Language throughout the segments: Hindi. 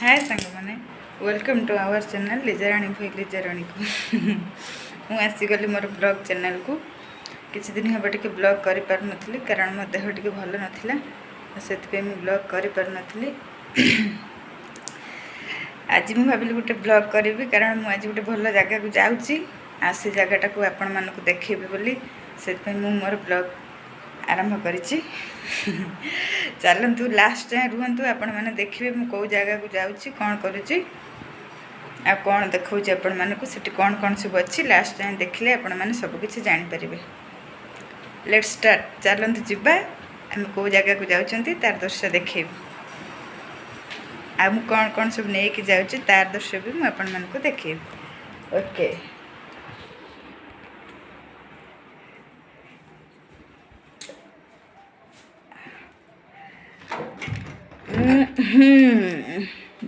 हाय सांग मैंने वेलकम टू आवर चैनल लिजाराणी भाई लिजाराणी को मुझे आसीगली मोर ब्लॉग चैनल को किसी दिन हम टे ब्लॉग कर पार नी कारण मो देह टे भल नाला से ब्लॉग कर पार नी आज मुझे भाविली गोटे ब्लॉग करी कारण मुझे आज गोटे भल जगह को जाऊँगी आ से जगटा को आपण मानक देखेबी बोली से मोर ब्लॉग आरंभ करिछि चलतु लास्ट जाए रुहतु आपण मैंने देखिए मु कौ जगह को जाऊँगी कौन करुँची आ कौन देखा आपण मानक सेठी कौन कौन सब अच्छी लास्ट जाए देखिले आपण मैंने सबकि जानीपर लेट स्टार्ट चलतु जीवा आम कौ जगह को जाऊँगी तार दृश्य देखेबी आ मु कौन कौन सब नहीं जाऊँगी तार दृश्य भी मुझे आपण मानक देखेबी ओके।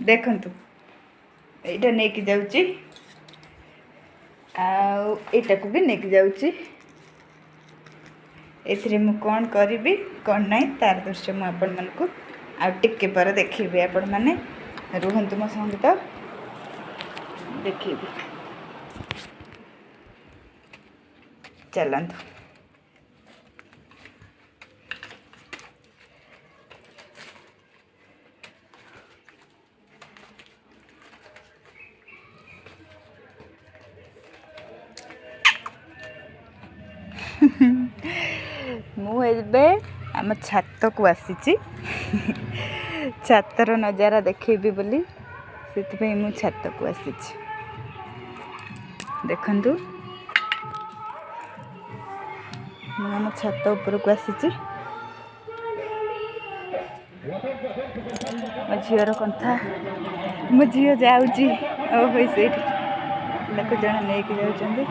देखंतु एटा नेकी जाउची आटा को भी नेकी जाउची एथरे मु कौन करी कौन नहीं तार दृश्य मु आपण मन को आ टिके पर देखिबे आपण माने रुहंतु मो संगीत देखिबे चलंतु मुझे आम छात को आसी छातर नजारा देखेबी बोली से मु छात को आसी देखंतु आम छात उपर को आसी मो झीर कंथा मो झी जाऊँगी ओह से जड़े नहीं जाऊँ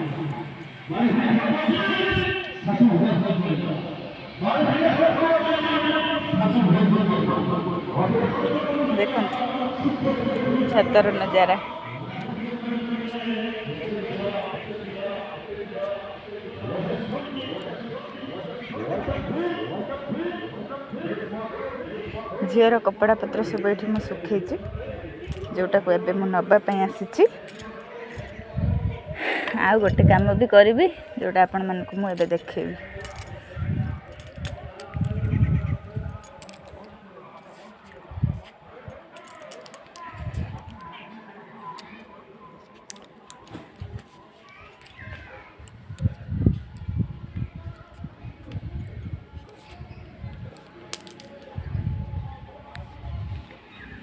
देख छतर नजारा झीर कपड़ा पत्र सब ये मुझे सुखी जोटा को एबे मु नवापाई आसी आ गोटे काम भी करी जोटा आपण मानक मुझे देखेबी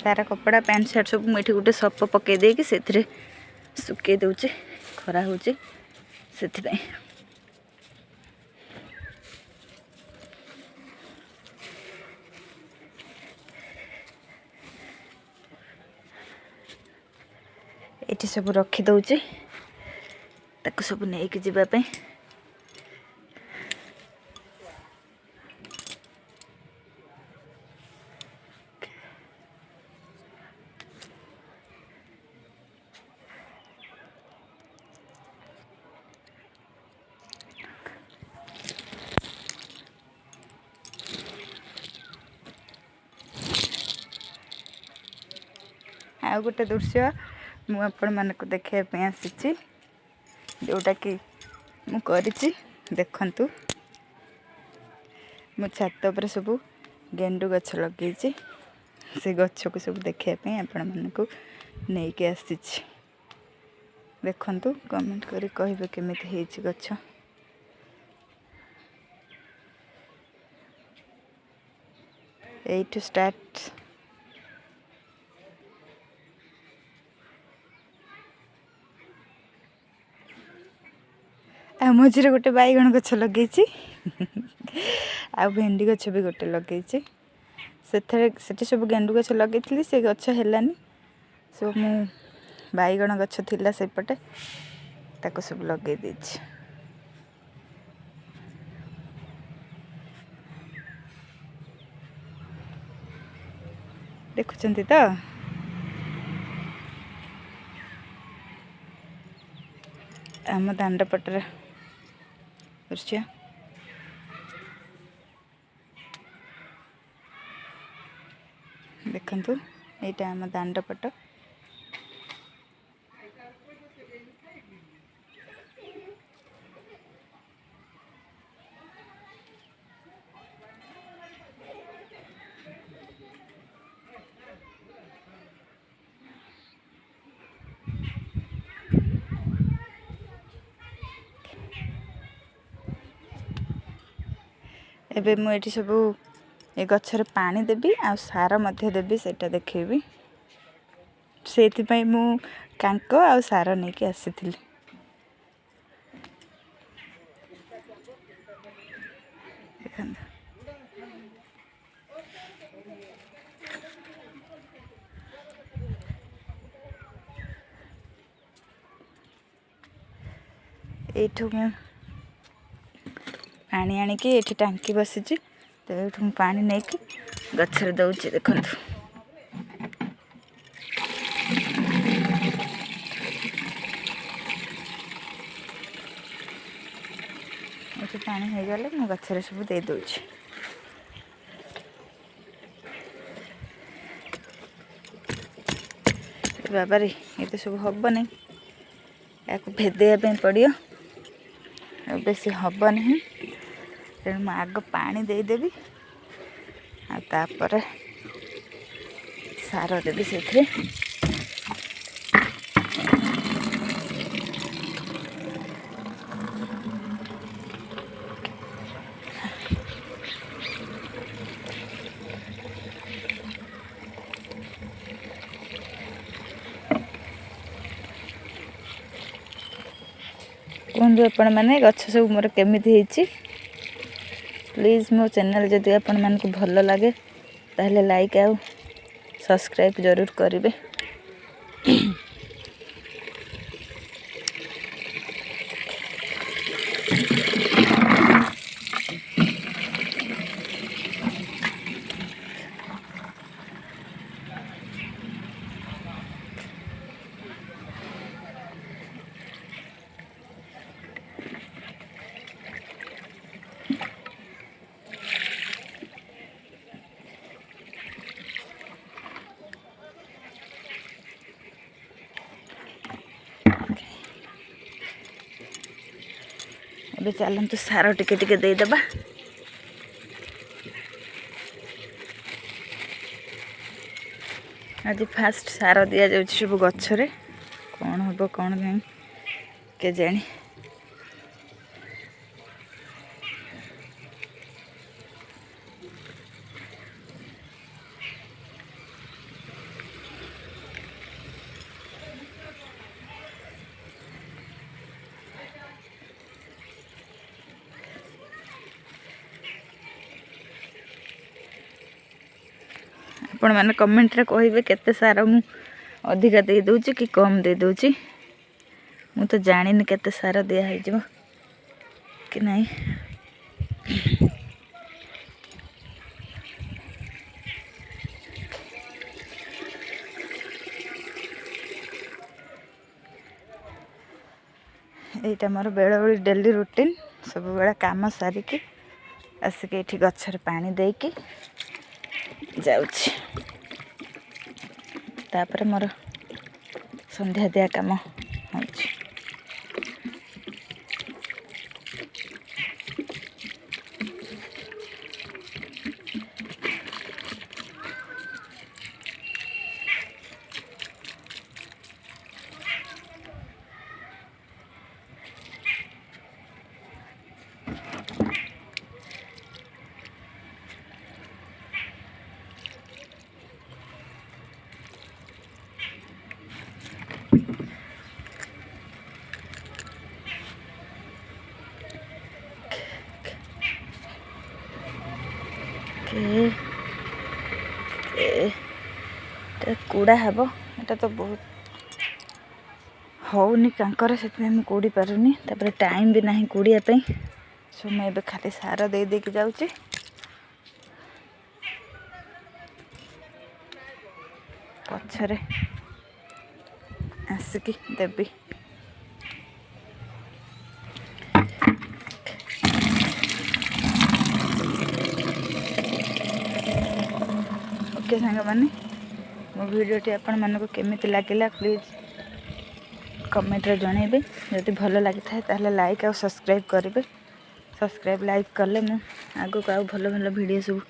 तार कपड़ा पैंट सार्ट सब मुझे गोटे सप पकई देकी से सुखे दूचे खरा हो ये सब रखी दौचे ताको सब नहीं कि जावाई आ गोटे दृश्य मुझे देखापी आसी जोटा कि मुझे देखंतु मो छात पर सब गेंडु गछ लगे से गछ को सब देखापी आपण मानक नहीं कि आसी देखंतु कमेंट करी कहिबे केमिति हेछि गछ टू स्टार्ट आ मझे गोटे बैगण गछ लगे आ भेंडी गछ भी गोटे लगे से सब गेंडु गछ लगे से गछ हेलानी सब मु बैगण गछ थिला सेपटे ताको सब लगे देछि देखुचंती तो आम दांड पटर दृश्य देखंतु এইটা ଆମ ଦାଣ୍ଡ ପଟ। ଏବେ ମୁଁ ଏଠି ସବୁ ଏ ଗଛରେ ପାଣି ଦେବି ଆଉ ସାର ମଧ୍ୟ ଦେବି, ସେଇଟା ଦେଖେଇବି। ସେଇଥିପାଇଁ ମୁଁ କାଙ୍କ ଆଉ ସାର ନେଇକି ଆସିଥିଲି। ଦେଖନ୍ତୁ এইଠୁ ମୁଁ ପାଣି ଆଣିକି ଏଠି ଟାଙ୍କି ବସିଛି, ତ ଏଇଠୁ ମୁଁ ପାଣି ନେଇକି ଗଛରେ ଦେଉଛି। ଦେଖନ୍ତୁ ଏଠି ପାଣି ହେଇଗଲେ ମୁଁ ଗଛରେ ସବୁ ଦେଇ ଦେଉଛି। ବାବାରେ ଏତେ ସବୁ ହବନି, ୟାକୁ ଭେଦେଇବା ପାଇଁ ପଡ଼ିବ, ଆଉ ବେଶୀ ହବ ନାହିଁ। ତେଣୁ ମୁଁ ଆଗ ପାଣି ଦେଇଦେବି ଆଉ ତାପରେ ସାର ଦେବି ସେଥିରେ। କୁହନ୍ତୁ ଆପଣମାନେ ଗଛ ସବୁ ମୋର କେମିତି ହେଇଛି। ପ୍ଲିଜ୍ ମୋ ଚ୍ୟାନେଲ୍ ଯଦି ଆପଣମାନଙ୍କୁ ଭଲ ଲାଗେ ତାହେଲେ ଲାଇକ୍ ଆଉ ସବସ୍କ୍ରାଇବ୍ ଜରୁର କରିବେ। ଏବେ ଚାଲନ୍ତୁ ସାର ଟିକେ ଟିକେ ଦେଇଦେବା। ଆଜି ଫାଷ୍ଟ ସାର ଦିଆଯାଉଛି ସବୁ ଗଛରେ, କ'ଣ ହେବ କ'ଣ ନାହିଁ କେଜାଣି। ଆପଣମାନେ କମେଣ୍ଟରେ କହିବେ କେତେ ସାର ମୁଁ ଅଧିକା ଦେଇଦେଉଛି କି କମ୍ ଦେଇଦେଉଛି। ମୁଁ ତ ଜାଣିନି କେତେ ସାର ଦିଆହେଇଯିବ କି ନାହିଁ। এইটা ମୋର ବେଳେବେଳେ ଡେଲି ରୁଟିନ୍। ସବୁବେଳେ କାମ ସାରିକି ଆସିକି ଏଠି ଗଛରେ ପାଣି ଦେଇକି ଯାଉଛି। ତାପରେ ମୋର ସନ୍ଧ୍ୟା ଦିଆ କାମ ହେଉଛି। କୁଡ଼ା ହେବ, ଏଟା ତ ବହୁତ ହେଉନି କାଙ୍କର, ସେଥିପାଇଁ ମୁଁ କୁଡ଼ି ପାରୁନି। ତାପରେ ଟାଇମ୍ ବି ନାହିଁ କୁଡ଼ିବା ପାଇଁ। ସୋ ମୁଁ ଏବେ ଖାଲି ସାର ଦେଇ ଦେଇକି ଯାଉଛି। ପଛରେ ଆସିକି ଦେବି। ଓକେ ସାଙ୍ଗମାନେ, मो भिडियोटी आपण मानक केमिति लागला प्लीज कमेंट रे जणेबे जदि भल लगी थाए ताहले लाइक और सब्सक्राइब करेंगे। सब्सक्राइब लाइक कले मु आगो को भल भल वीडियो सब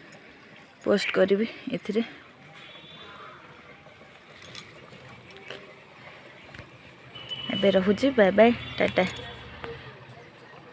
पोस्ट करी एथिरे। एबे रहुची बाय बाय टाटा।